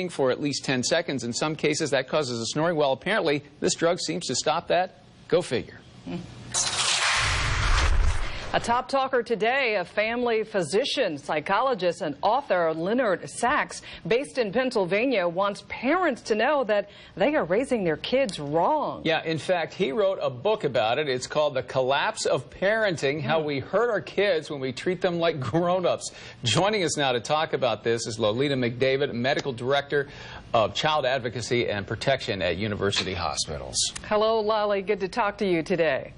for at least 10 seconds. In some cases, that causes a snoring. Well, apparently, this drug seems to stop that. Go figure. A top talker today, a family physician, psychologist, and author, Leonard Sax, based in Pennsylvania, wants parents to know that they are raising their kids wrong. Yeah, in fact, he wrote a book about it. It's called The Collapse of Parenting, How We Hurt Our Kids When We Treat Them Like Grown-Ups. Joining us now to talk about this is Lolita McDavid, Medical Director of Child Advocacy and Protection at University Hospitals. Hello, Lolly. Good to talk to you today.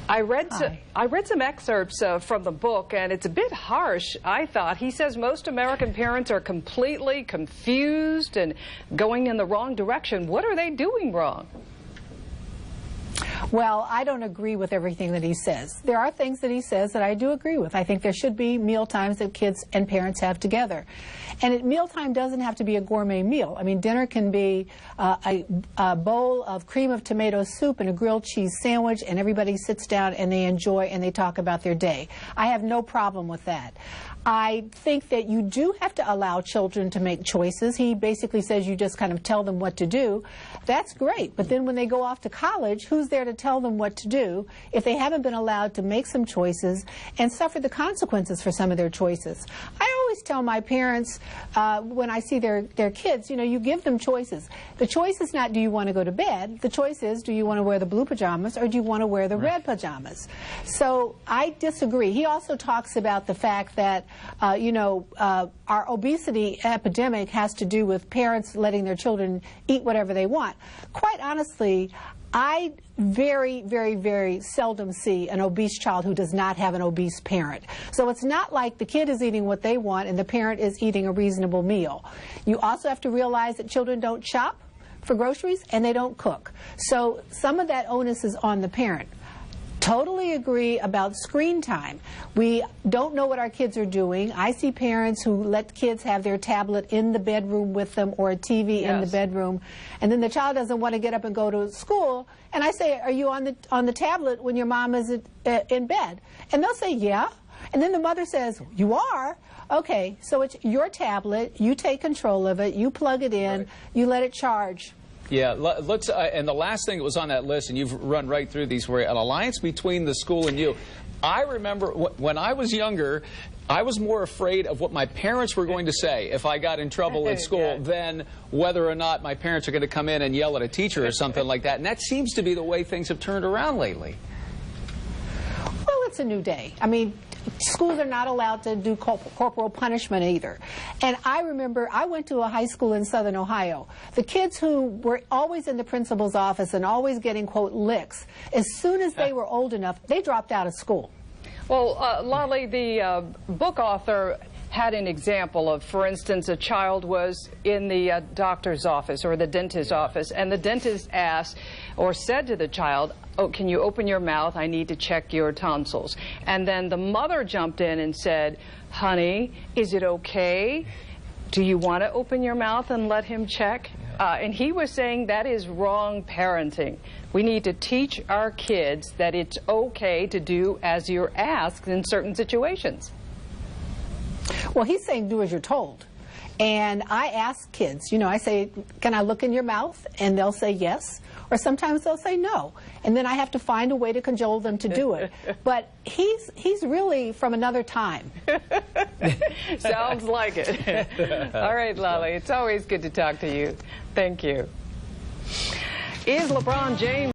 I read some excerpts from the book, and it's a bit harsh, I thought. He says most American parents are completely confused and going in the wrong direction. What are they doing wrong? Well, I don't agree with everything that he says. There are things that he says that I do agree with. I think there should be meal times that kids and parents have together. And mealtime doesn't have to be a gourmet meal. I mean, dinner can be a bowl of cream of tomato soup and a grilled cheese sandwich, and everybody sits down and they enjoy and they talk about their day. I have no problem with that. I think that you do have to allow children to make choices. He basically says you just kind of tell them what to do. That's great, but then when they go off to college, who's there to tell them what to do if they haven't been allowed to make some choices and suffer the consequences for some of their choices? I always tell my parents when I see their kids, you know, you give them choices. The choice is not do you want to go to bed. The choice is do you want to wear the blue pajamas or do you want to wear the red pajamas? So I disagree. He also talks about the fact that our obesity epidemic has to do with parents letting their children eat whatever they want. Quite honestly, I very, very, very seldom see an obese child who does not have an obese parent. So it's not like the kid is eating what they want and the parent is eating a reasonable meal. You also have to realize that children don't shop for groceries and they don't cook. So some of that onus is on the parent. Totally agree about screen time. We don't know what our kids are doing. I see parents who let kids have their tablet in the bedroom with them or a TV in the bedroom, and then the child doesn't want to get up and go to school, and I say, are you on the tablet when your mom is in bed? And they'll say, yeah. And then the mother says, you are? Okay, so it's your tablet, you take control of it, you plug it in, you let it charge. Yeah, let's, and the last thing that was on that list, and you've run right through these, were an alliance between the school and you. I remember when I was younger, I was more afraid of what my parents were going to say if I got in trouble at school than whether or not my parents are going to come in and yell at a teacher or something like that. And that seems to be the way things have turned around lately. Well, it's a new day. I mean, schools are not allowed to do corporal punishment either. And I remember I went to a high school in southern Ohio. The kids who were always in the principal's office and always getting, quote, licks, as soon as they were old enough, they dropped out of school. Well, Lolly, the book author had an example of, for instance, a child was in the doctor's office or the dentist's office, and the dentist asked or said to the child, oh, can you open your mouth? I need to check your tonsils. And then the mother jumped in and said, honey, is it okay? Do you want to open your mouth and let him check? And he was saying that is wrong parenting. We need to teach our kids that it's okay to do as you're asked in certain situations. Well, he's saying do as you're told. And I ask kids, you know, I say, can I look in your mouth? And they'll say yes. Or sometimes they'll say no. And then I have to find a way to cajole them to do it. But he's really from another time. Sounds like it. All right, Lolly, it's always good to talk to you. Thank you. Is LeBron James